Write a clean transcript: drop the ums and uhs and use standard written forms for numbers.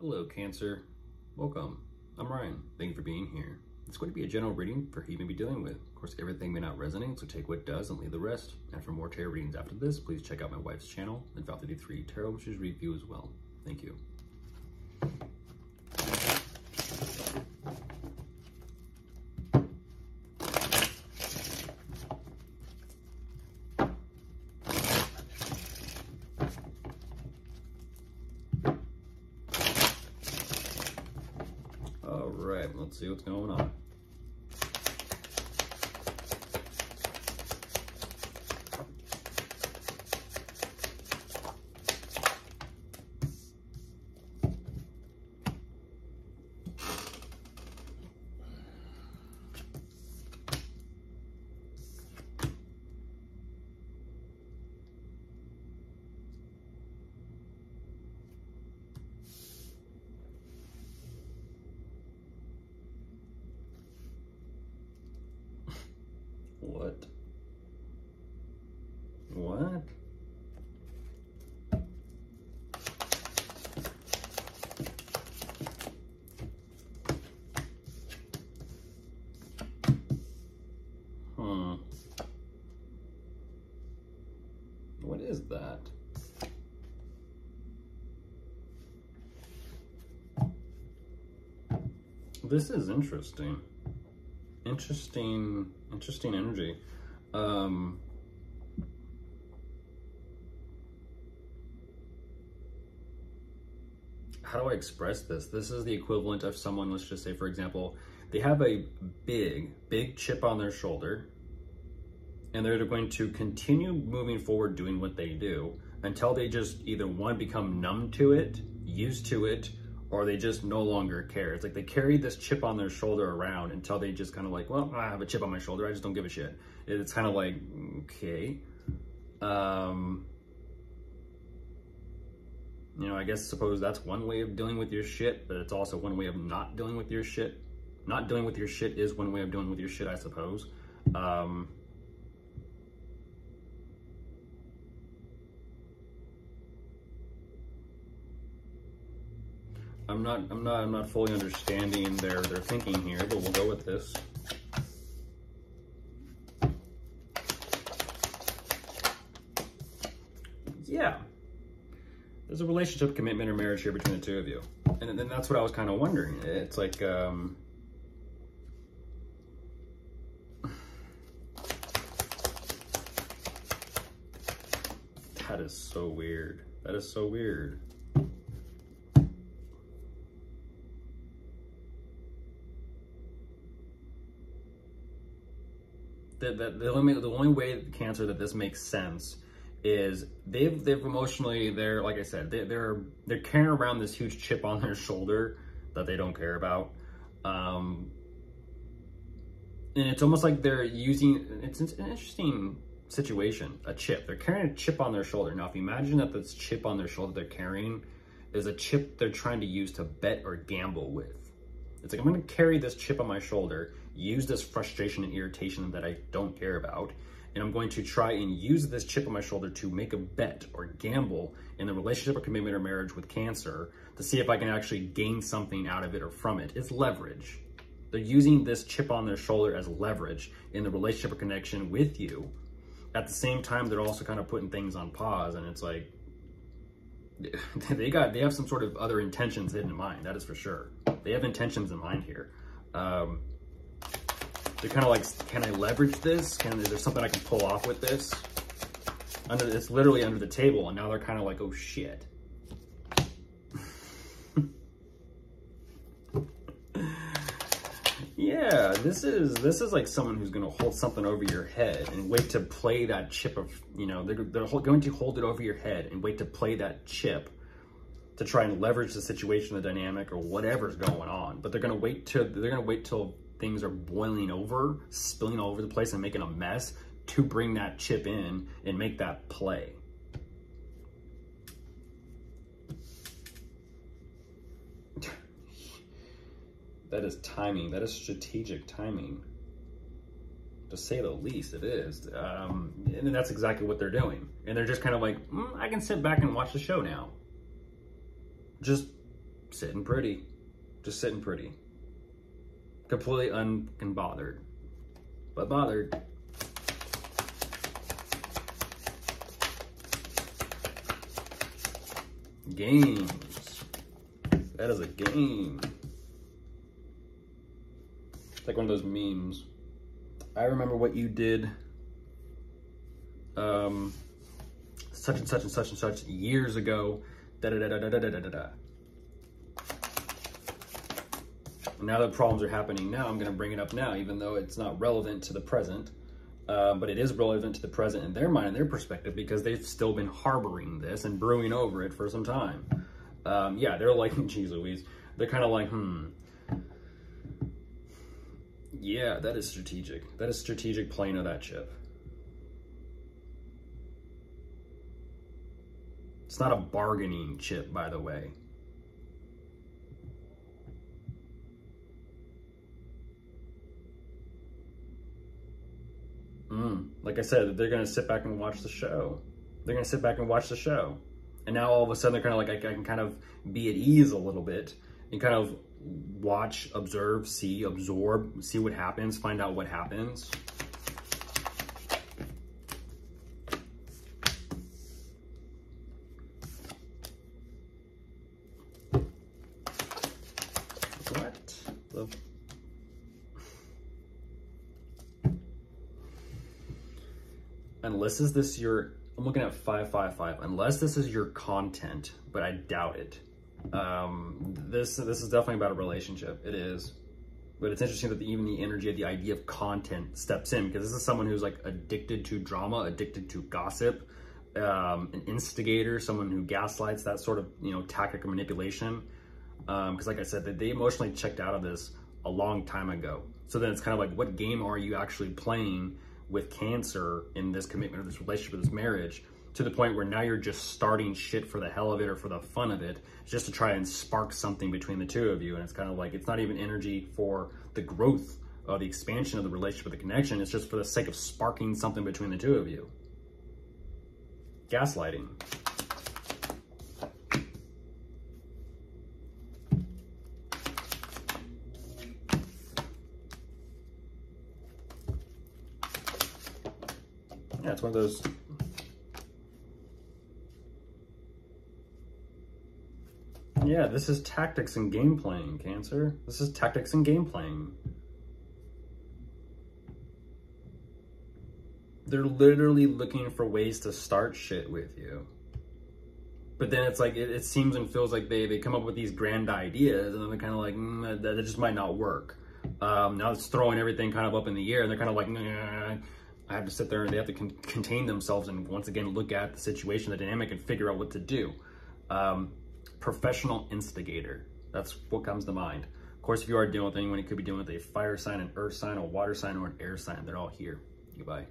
Hello, Cancer. Welcome. I'm Ryan. Thank you for being here. It's going to be a general reading for who you may be dealing with. Of course, everything may not resonate, so take what does and leave the rest. And for more tarot readings after this, please check out my wife's channel, Val53 Tarot, which is review as well. Thank you. All right, let's see what's going on. What? What? What is that? This is interesting. Interesting energy. How do I express this? This is the equivalent of someone, let's just say, for example, they have a big chip on their shoulder, and they're going to continue moving forward doing what they do until they just either one, become numb to it, used to it, or they just no longer care. It's like they carry this chip on their shoulder around until they just kind of like, well, I have a chip on my shoulder, I just don't give a shit. It's kind of like, okay. You know, I guess suppose that's one way of dealing with your shit, but it's also one way of not dealing with your shit. Not dealing with your shit is one way of dealing with your shit, I suppose. I'm not fully understanding their thinking here, but we'll go with this. Yeah. There's a relationship, commitment, or marriage here between the two of you. And then that's what I was kind of wondering. It's like, that is so weird. That is so weird. The only way, Cancer, that this makes sense is they've emotionally, they're, like I said, they're carrying around this huge chip on their shoulder that they don't care about. And it's almost like they're using, it's an interesting situation, a chip. They're carrying a chip on their shoulder. Now, if you imagine that this chip on their shoulder they're carrying is a chip they're trying to use to bet or gamble with. It's like, I'm going to carry this chip on my shoulder, use this frustration and irritation that I don't care about, and I'm going to try and use this chip on my shoulder to make a bet or gamble in the relationship or commitment or marriage with Cancer to see if I can actually gain something out of it or from it. It's leverage. They're using this chip on their shoulder as leverage in the relationship or connection with you. At the same time, they're also kind of putting things on pause, and it's like, they have some sort of other intentions hidden in mind, that is for sure. They have intentions in mind here. They're kind of like, can I leverage this? Is there something I can pull off with this? It's literally under the table, and now they're kind of like, oh shit. Yeah, this is like someone who's going to hold something over your head and wait to play that chip of, you know, they're going to hold it over your head and wait to play that chip to try and leverage the situation, the dynamic, or whatever's going on. But they're going to wait till things are boiling over, spilling all over the place and making a mess to bring that chip in and make that play. That is timing. That is strategic timing, to say the least. It is. And that's exactly what they're doing. And they're just kind of like, I can sit back and watch the show now. Just Sitting pretty. Just sitting pretty. Completely unbothered. But bothered. Games. That is a game. It's like one of those memes. I remember what you did such and such and such and such years ago. Da da da da da da da da da. Now that problems are happening now, I'm going to bring it up now, even though it's not relevant to the present. But it is relevant to the present in their mind and their perspective, because they've still been harboring this and brewing over it for some time. Yeah, they're like, geez Louise, they're kind of like, yeah, that is strategic. That is strategic playing of that chip. It's not a bargaining chip, by the way. Like I said, they're going to sit back and watch the show. They're going to sit back and watch the show. And now all of a sudden they're kind of like, I can kind of be at ease a little bit and kind of watch, observe, see, absorb, see what happens, find out what happens. What the... Unless this is your, I'm looking at 555. Unless this is your content, but I doubt it. This is definitely about a relationship. It is, but it's interesting that even the energy of the idea of content steps in, because this is someone who's like addicted to drama, addicted to gossip, an instigator, someone who gaslights, that sort of, you know, tactic of manipulation. Because like I said, they emotionally checked out of this a long time ago. So then it's kind of like, what game are you actually playing with Cancer in this commitment or this relationship or this marriage, to the point where now you're just starting shit for the hell of it or for the fun of it, just to try and spark something between the two of you. And it's kind of like, it's not even energy for the growth of the expansion of the relationship or the connection. It's just for the sake of sparking something between the two of you. Gaslighting. Yeah, it's one of those. Yeah, this is tactics and game playing, Cancer. This is tactics and game playing. They're literally looking for ways to start shit with you. But then it's like, it seems and feels like they come up with these grand ideas, and then they're kind of like, that just might not work. Now it's throwing everything kind of up in the air, and they're kind of like, nah. I have to sit there and they have to contain themselves and once again look at the situation, the dynamic, and figure out what to do. Professional instigator. That's what comes to mind. Of course, if you are dealing with anyone, you could be dealing with a fire sign, an earth sign, a water sign, or an air sign. They're all here. Goodbye.